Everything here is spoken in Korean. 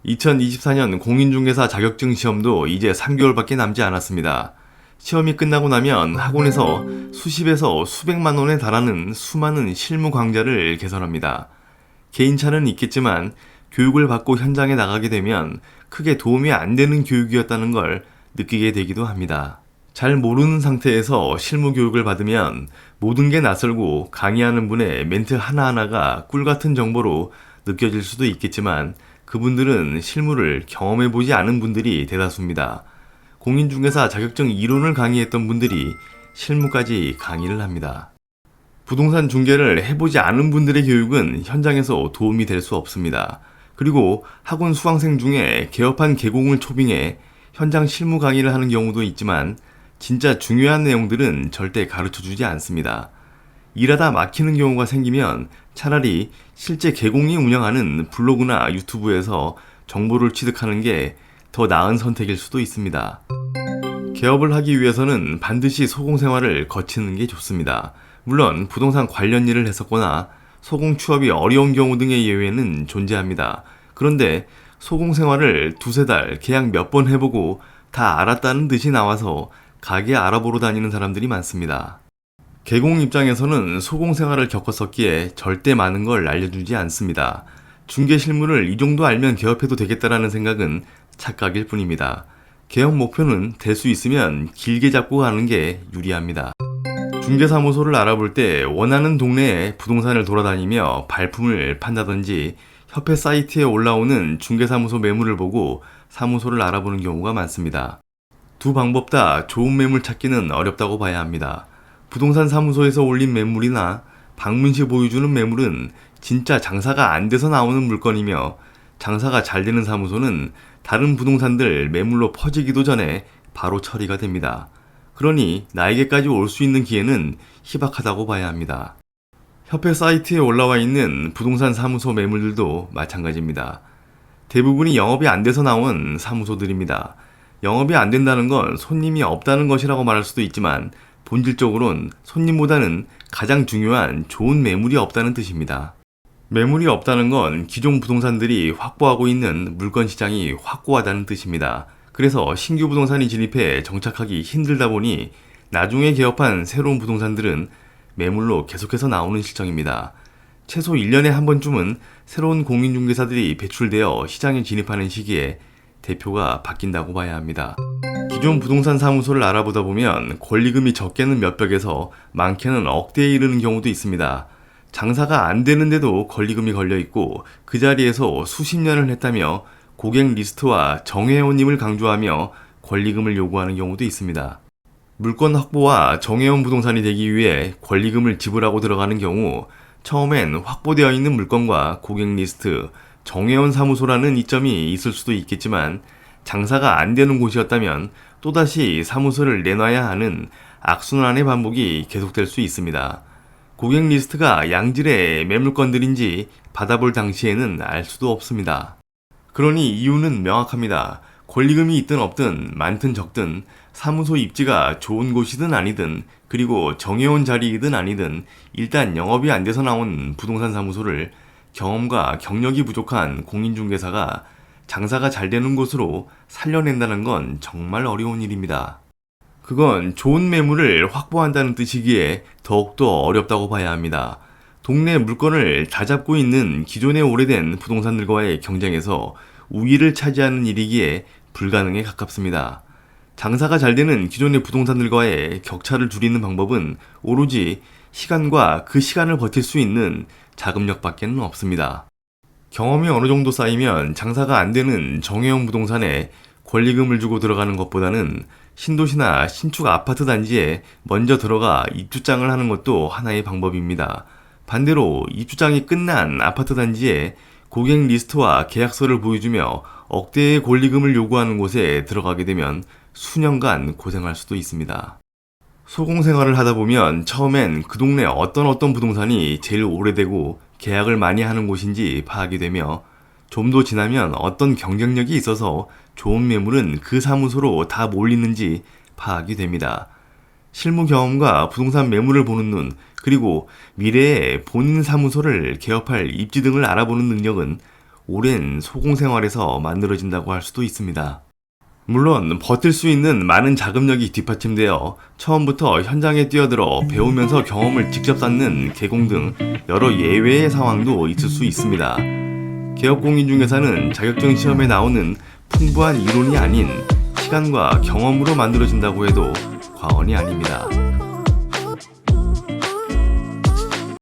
2024년 공인중개사 자격증 시험도 이제 3개월밖에 남지 않았습니다. 시험이 끝나고 나면 학원에서 수십에서 수백만 원에 달하는 수많은 실무 강좌를 개설합니다. 개인차는 있겠지만 교육을 받고 현장에 나가게 되면 크게 도움이 안 되는 교육이었다는 걸 느끼게 되기도 합니다. 잘 모르는 상태에서 실무 교육을 받으면 모든 게 낯설고 강의하는 분의 멘트 하나하나가 꿀같은 정보로 느껴질 수도 있겠지만 그분들은 실무를 경험해보지 않은 분들이 대다수입니다. 공인중개사 자격증 이론을 강의했던 분들이 실무까지 강의를 합니다. 부동산 중개를 해보지 않은 분들의 교육은 현장에서 도움이 될 수 없습니다. 그리고 학원 수강생 중에 개업한 개공을 초빙해 현장 실무 강의를 하는 경우도 있지만 진짜 중요한 내용들은 절대 가르쳐주지 않습니다. 일하다 막히는 경우가 생기면 차라리 실제 개공이 운영하는 블로그나 유튜브에서 정보를 취득하는 게 더 나은 선택일 수도 있습니다. 개업을 하기 위해서는 반드시 소공 생활을 거치는 게 좋습니다. 물론 부동산 관련 일을 했었거나 소공 취업이 어려운 경우 등의 예외는 존재합니다. 그런데 소공 생활을 두세 달 계약 몇 번 해보고 다 알았다는 듯이 나와서 가게 알아보러 다니는 사람들이 많습니다. 개공 입장에서는 소공 생활을 겪었었기에 절대 많은 걸 알려주지 않습니다. 중개 실무를 이 정도 알면 개업해도 되겠다라는 생각은 착각일 뿐입니다. 개업 목표는 될 수 있으면 길게 잡고 가는 게 유리합니다. 중개사무소를 알아볼 때 원하는 동네에 부동산을 돌아다니며 발품을 판다든지 협회 사이트에 올라오는 중개사무소 매물을 보고 사무소를 알아보는 경우가 많습니다. 두 방법 다 좋은 매물 찾기는 어렵다고 봐야 합니다. 부동산 사무소에서 올린 매물이나 방문 시 보여주는 매물은 진짜 장사가 안 돼서 나오는 물건이며 장사가 잘 되는 사무소는 다른 부동산들 매물로 퍼지기도 전에 바로 처리가 됩니다. 그러니 나에게까지 올 수 있는 기회는 희박하다고 봐야 합니다. 협회 사이트에 올라와 있는 부동산 사무소 매물들도 마찬가지입니다. 대부분이 영업이 안 돼서 나온 사무소들입니다. 영업이 안 된다는 건 손님이 없다는 것이라고 말할 수도 있지만 본질적으로는 손님보다는 가장 중요한 좋은 매물이 없다는 뜻입니다. 매물이 없다는 건 기존 부동산들이 확보하고 있는 물건 시장이 확고하다는 뜻입니다. 그래서 신규 부동산이 진입해 정착하기 힘들다 보니 나중에 개업한 새로운 부동산들은 매물로 계속해서 나오는 실정입니다. 최소 1년에 한 번쯤은 새로운 공인중개사들이 배출되어 시장에 진입하는 시기에 대표가 바뀐다고 봐야 합니다. 기존 부동산 사무소를 알아보다 보면 권리금이 적게는 몇백에서 많게는 억대에 이르는 경우도 있습니다. 장사가 안 되는데도 권리금이 걸려 있고 그 자리에서 수십 년을 했다며 고객 리스트와 정회원님을 강조하며 권리금을 요구하는 경우도 있습니다. 물건 확보와 정회원 부동산이 되기 위해 권리금을 지불하고 들어가는 경우 처음엔 확보되어 있는 물건과 고객 리스트, 정회원 사무소라는 이점이 있을 수도 있겠지만 장사가 안 되는 곳이었다면 또다시 사무소를 내놔야 하는 악순환의 반복이 계속될 수 있습니다. 고객 리스트가 양질의 매물건들인지 받아볼 당시에는 알 수도 없습니다. 그러니 이유는 명확합니다. 권리금이 있든 없든 많든 적든 사무소 입지가 좋은 곳이든 아니든 그리고 정해온 자리이든 아니든 일단 영업이 안 돼서 나온 부동산 사무소를 경험과 경력이 부족한 공인중개사가 장사가 잘 되는 곳으로 살려낸다는 건 정말 어려운 일입니다. 그건 좋은 매물을 확보한다는 뜻이기에 더욱더 어렵다고 봐야 합니다. 동네 물건을 다 잡고 있는 기존의 오래된 부동산들과의 경쟁에서 우위를 차지하는 일이기에 불가능에 가깝습니다. 장사가 잘 되는 기존의 부동산들과의 격차를 줄이는 방법은 오로지 시간과 그 시간을 버틸 수 있는 자금력밖에 없습니다. 경험이 어느 정도 쌓이면 장사가 안 되는 정해형 부동산에 권리금을 주고 들어가는 것보다는 신도시나 신축 아파트 단지에 먼저 들어가 입주장을 하는 것도 하나의 방법입니다. 반대로 입주장이 끝난 아파트 단지에 고객 리스트와 계약서를 보여주며 억대의 권리금을 요구하는 곳에 들어가게 되면 수년간 고생할 수도 있습니다. 소공 생활을 하다 보면 처음엔 그 동네 어떤 부동산이 제일 오래되고 계약을 많이 하는 곳인지 파악이 되며 좀 더 지나면 어떤 경쟁력이 있어서 좋은 매물은 그 사무소로 다 몰리는지 파악이 됩니다. 실무 경험과 부동산 매물을 보는 눈, 그리고 미래에 본인 사무소를 개업할 입지 등을 알아보는 능력은 오랜 소공 생활에서 만들어진다고 할 수도 있습니다. 물론 버틸 수 있는 많은 자금력이 뒷받침되어 처음부터 현장에 뛰어들어 배우면서 경험을 직접 쌓는 개공 등 여러 예외의 상황도 있을 수 있습니다. 개업공인중개사는 자격증 시험에 나오는 풍부한 이론이 아닌 시간과 경험으로 만들어진다고 해도 과언이 아닙니다.